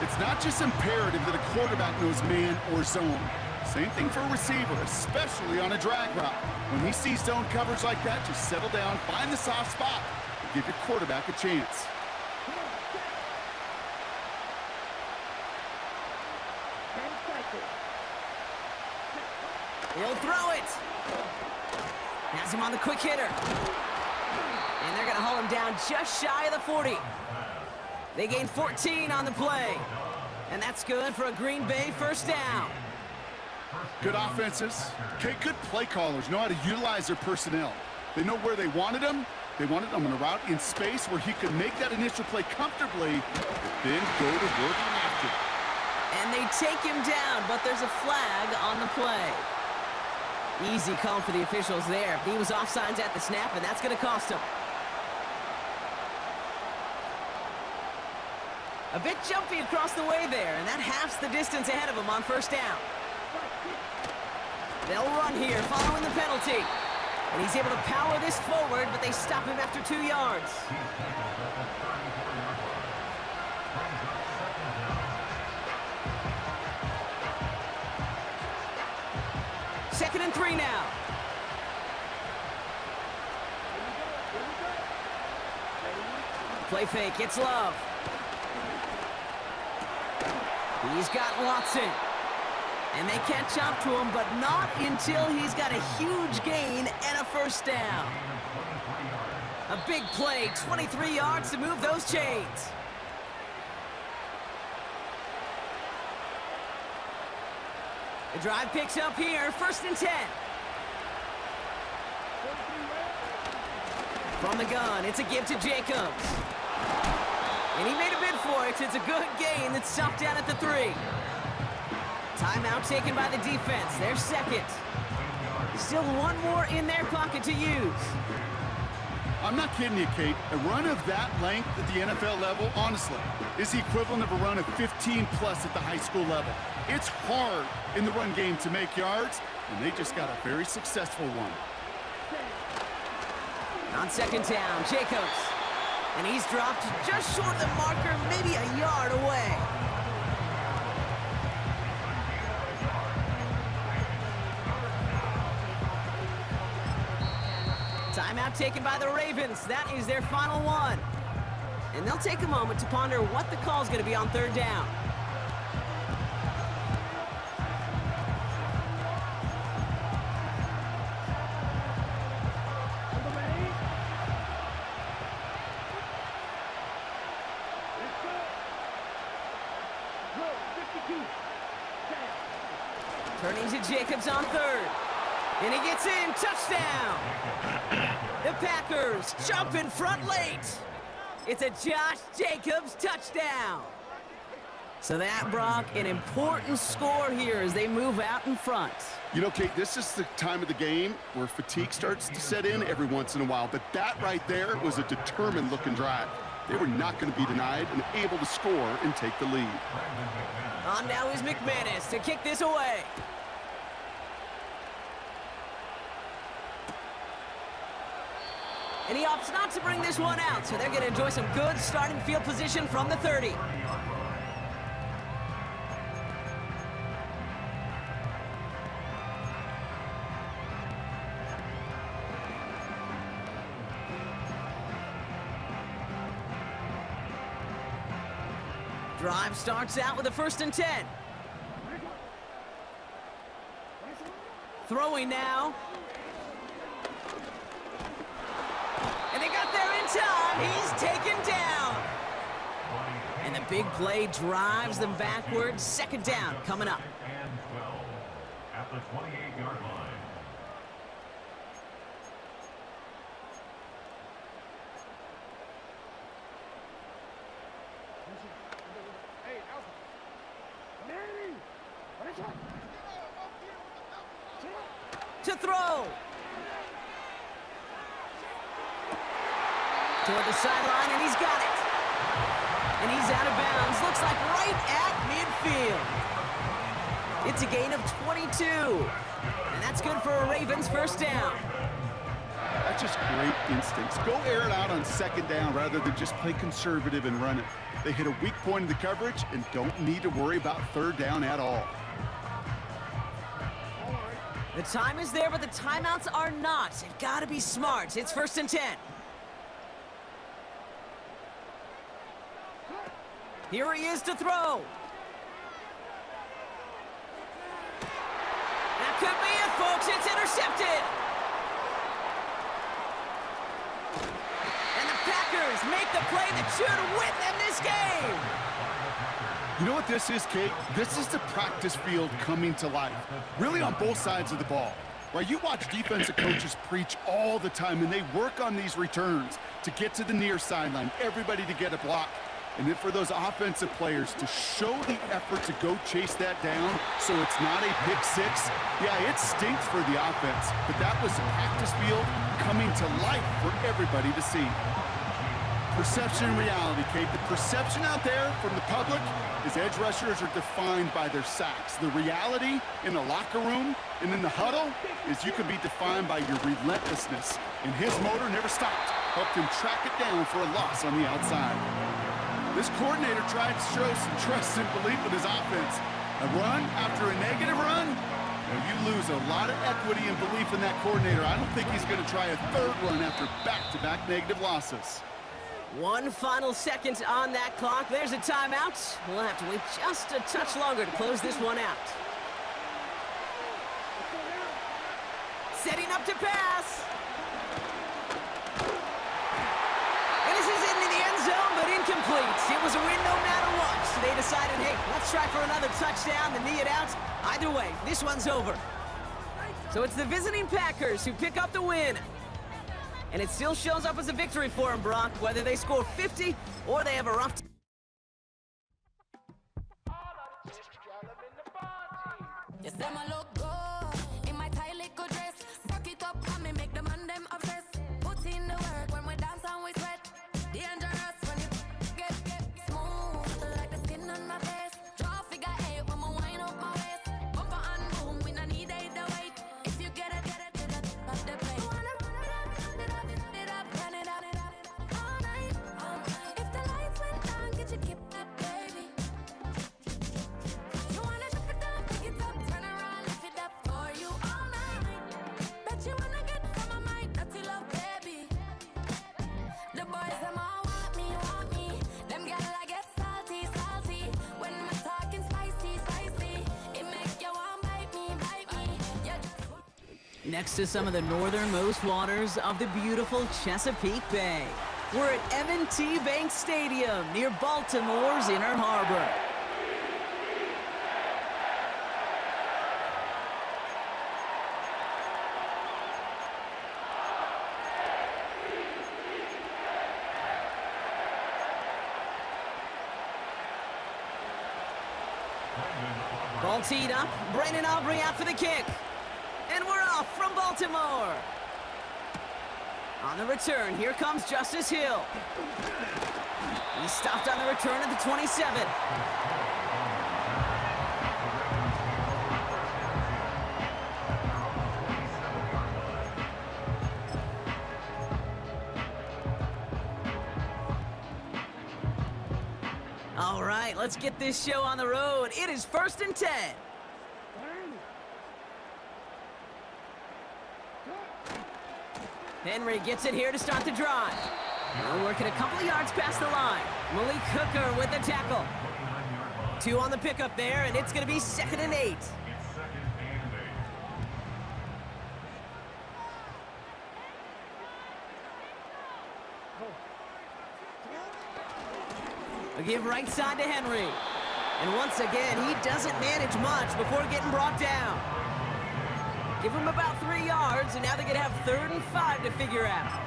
It's not just imperative that a quarterback knows man or zone. Same thing for a receiver, especially on a drag route. When he sees zone coverage like that, just settle down, find the soft spot, and give your quarterback a chance. He'll throw it. Has him on the quick hitter. And they're going to haul him down just shy of the 40. They gain 14 on the play. And that's good for a Green Bay first down. Good offenses. Okay, good play callers know how to utilize their personnel. They know where they wanted them. They wanted them on a route in space where he could make that initial play comfortably, but then go to work after. And they take him down, but there's a flag on the play. Easy call for the officials there. He was offsides at the snap, and that's going to cost him. A bit jumpy across the way there, and that halves the distance ahead of him on first down. They'll run here following the penalty. And he's able to power this forward, but they stop him after 2 yards. Second and 3 now. Play fake, it's Love. He's got Watson. And they catch up to him, but not until he's got a huge gain and a first down. A big play, 23 yards to move those chains. The drive picks up here, 1st and 10. From the gun, it's a give to Jacobs. And he made a bid for it. It's a good gain that's stopped down at the 3. Timeout taken by the defense. Their second. Still one more in their pocket to use. I'm not kidding you, Kate. A run of that length at the NFL level, honestly, is the equivalent of a run of 15-plus at the high school level. It's hard in the run game to make yards, and they just got a very successful one. On second down, Jacobs. And he's dropped just short of the marker, maybe a yard away. Timeout taken by the Ravens. That is their final one. And they'll take a moment to ponder what the call is going to be on third down. Turning to Jacobs on third. And he gets in. Touchdown. The Packers jump in front late. It's a Josh Jacobs touchdown. So that, Brock, an important score here as they move out in front. You know, Kate, this is the time of the game where fatigue starts to set in every once in a while. But that right there was a determined-looking drive. They were not going to be denied and able to score and take the lead. On now is McManus to kick this away. And he opts not to bring this one out, so they're going to enjoy some good starting field position from the 30. Drive starts out with a 1st and 10. Throwing now. And they got there in time. He's taken down. And the big play drives them backwards. Second down coming up. And 12 at the 28-yard line. To throw. Toward the sideline, and he's got it. And he's out of bounds. Looks like right at midfield. It's a gain of 22. And that's good for a Ravens first down. That's just great instincts. Go air it out on second down rather than just play conservative and run it. They hit a weak point in the coverage and don't need to worry about third down at all. The time is there, but the timeouts are not. They've got to be smart. It's 1st and 10. Here he is to throw. That could be it, folks. It's intercepted. And the Packers make the play that should win them this game. You know what this is, Kate? This is the practice field coming to life, really on both sides of the ball. Right? You watch defensive coaches preach all the time, and they work on these returns to get to the near sideline, everybody to get a block. And then for those offensive players to show the effort to go chase that down so it's not a pick six, yeah, it stinks for the offense. But that was a practice field coming to life for everybody to see. Perception and reality, Kate. The perception out there from the public is edge rushers are defined by their sacks. The reality in the locker room and in the huddle is you can be defined by your relentlessness. And his motor never stopped. Helped him track it down for a loss on the outside. This coordinator tried to show some trust and belief in his offense. A run after a negative run, you lose a lot of equity and belief in that coordinator. I don't think he's going to try a third run after back-to-back negative losses. One final second on that clock. There's a timeout. We'll have to wait just a touch longer to close this one out. Setting up to pass. And this is into the end zone, but incomplete. It was a win no matter what. So they decided, hey, let's try for another touchdown to knee it out. Either way, this one's over. So it's the visiting Packers who pick up the win. And it still shows up as a victory for them, Brock, whether they score 50 or they have a rough time. Yes, them a look good in my tight little dress. Rock it up and me make them and them obsessed. Put in the work when we dance and we sweat. Dangerous when you get smooth like the skin on my face. Draw figure eight when we wind up my waist. Bumper and boom, we no need either wait. If you get it to the top of the plate. Next to some of the northernmost waters of the beautiful Chesapeake Bay. We're at M&T Bank Stadium near Baltimore's Inner Harbor. Ball teed up, Brandon Aubrey out for the kick. And we're off from Baltimore. On the return, here comes Justice Hill. He stopped on the return at the 27. All right, let's get this show on the road. It is 1st and 10. Henry gets it here to start the drive. We're working a couple of yards past the line. Malik Hooker with the tackle. 2 on the pickup there, and it's going to be 2nd and 8. give right side to Henry. And once again, he doesn't manage much before getting brought down. Give him about 3 yards, and now they're going to have 3rd and 5 to figure out.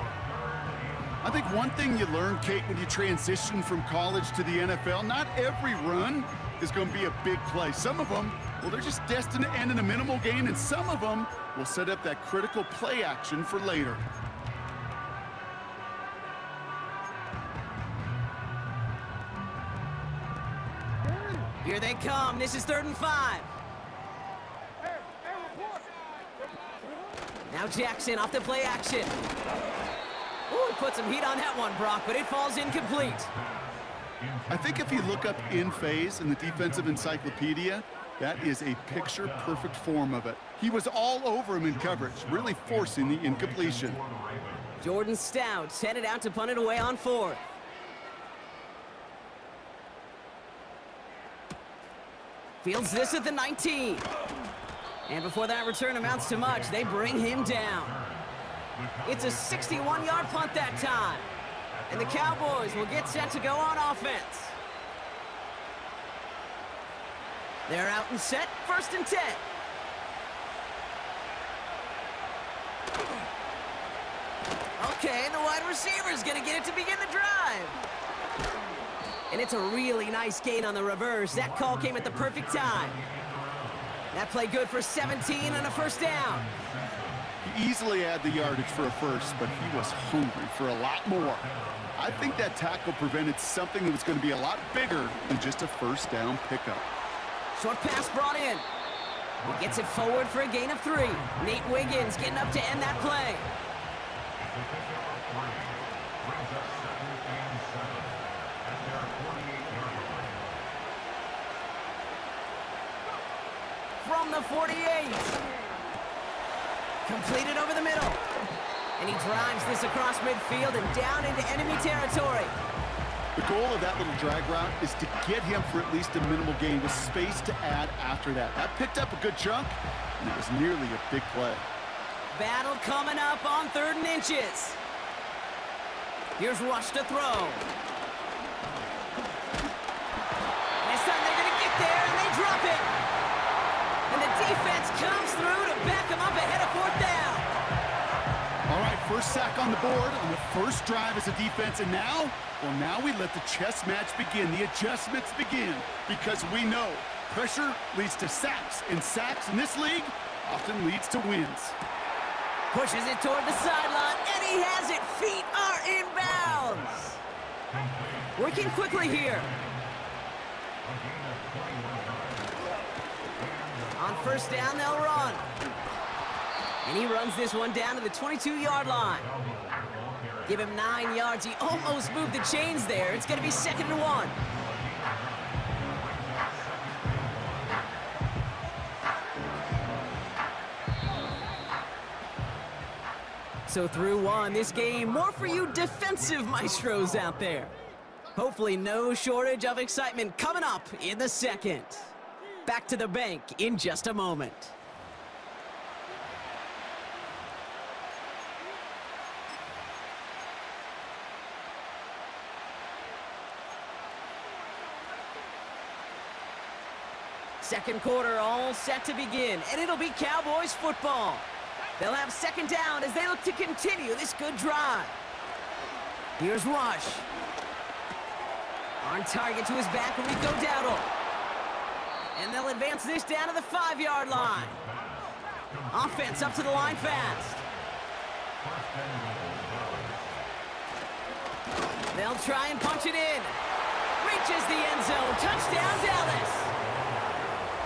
I think one thing you learn, Kate, when you transition from college to the NFL, not every run is going to be a big play. Some of them, well, they're just destined to end in a minimal gain, and some of them will set up that critical play action for later. Here they come. This is 3rd and 5. Now Jackson off the play action. Ooh, put some heat on that one, Brock, but it falls incomplete. I think if you look up in phase in the defensive encyclopedia, that is a picture-perfect form of it. He was all over him in coverage, really forcing the incompletion. Jordan Stout's headed out to punt it away on 4th. Fields this at the 19. And before that return amounts to much, they bring him down. It's a 61-yard punt that time. And the Cowboys will get set to go on offense. They're out and set, 1st and 10. Okay, and the wide receiver's gonna get it to begin the drive. And it's a really nice gain on the reverse. That call came at the perfect time. That play good for 17 and a 1st down. He easily had the yardage for a first, but he was hungry for a lot more. I think that tackle prevented something that was going to be a lot bigger than just a 1st down pickup. Short pass brought in. He gets it forward for a gain of 3. Nate Wiggins getting up to end that play. From the 48. Completed over the middle. And he drives this across midfield and down into enemy territory. The goal of that little drag route is to get him for at least a minimal gain with space to add after that. That picked up a good chunk, and it was nearly a big play. Battle coming up on 3rd and inches. Here's Rush to throw. This time they're going to get there, and they drop it. And the defense comes through to back them up ahead of 4th down. All right, first sack on the board on the first drive as a defense, and now, well, now we let the chess match begin, the adjustments begin, because we know pressure leads to sacks, and sacks in this league often leads to wins. Pushes it toward the sideline, and he has it. Feet are inbounds. Working quickly here. On 1st down, they'll run. And he runs this one down to the 22-yard line. Give him 9 yards. He almost moved the chains there. It's going to be 2nd and 1. So through 1, this game, more for you defensive maestros out there. Hopefully no shortage of excitement coming up in the 2nd. Back to the bank in just a moment. Second quarter all set to begin, and it'll be Cowboys football. They'll have 2nd down as they look to continue this good drive. Here's Rush. On target to his back, Rico Dowdle. And they'll advance this down to the 5-yard line. Offense up to the line fast. They'll try and punch it in. Reaches the end zone. Touchdown, Dallas.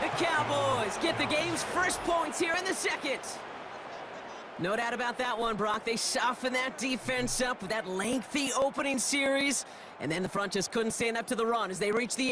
The Cowboys get the game's first points here in the 2nd. No doubt about that one, Brock. They softened that defense up with that lengthy opening series, and then the front just couldn't stand up to the run as they reached the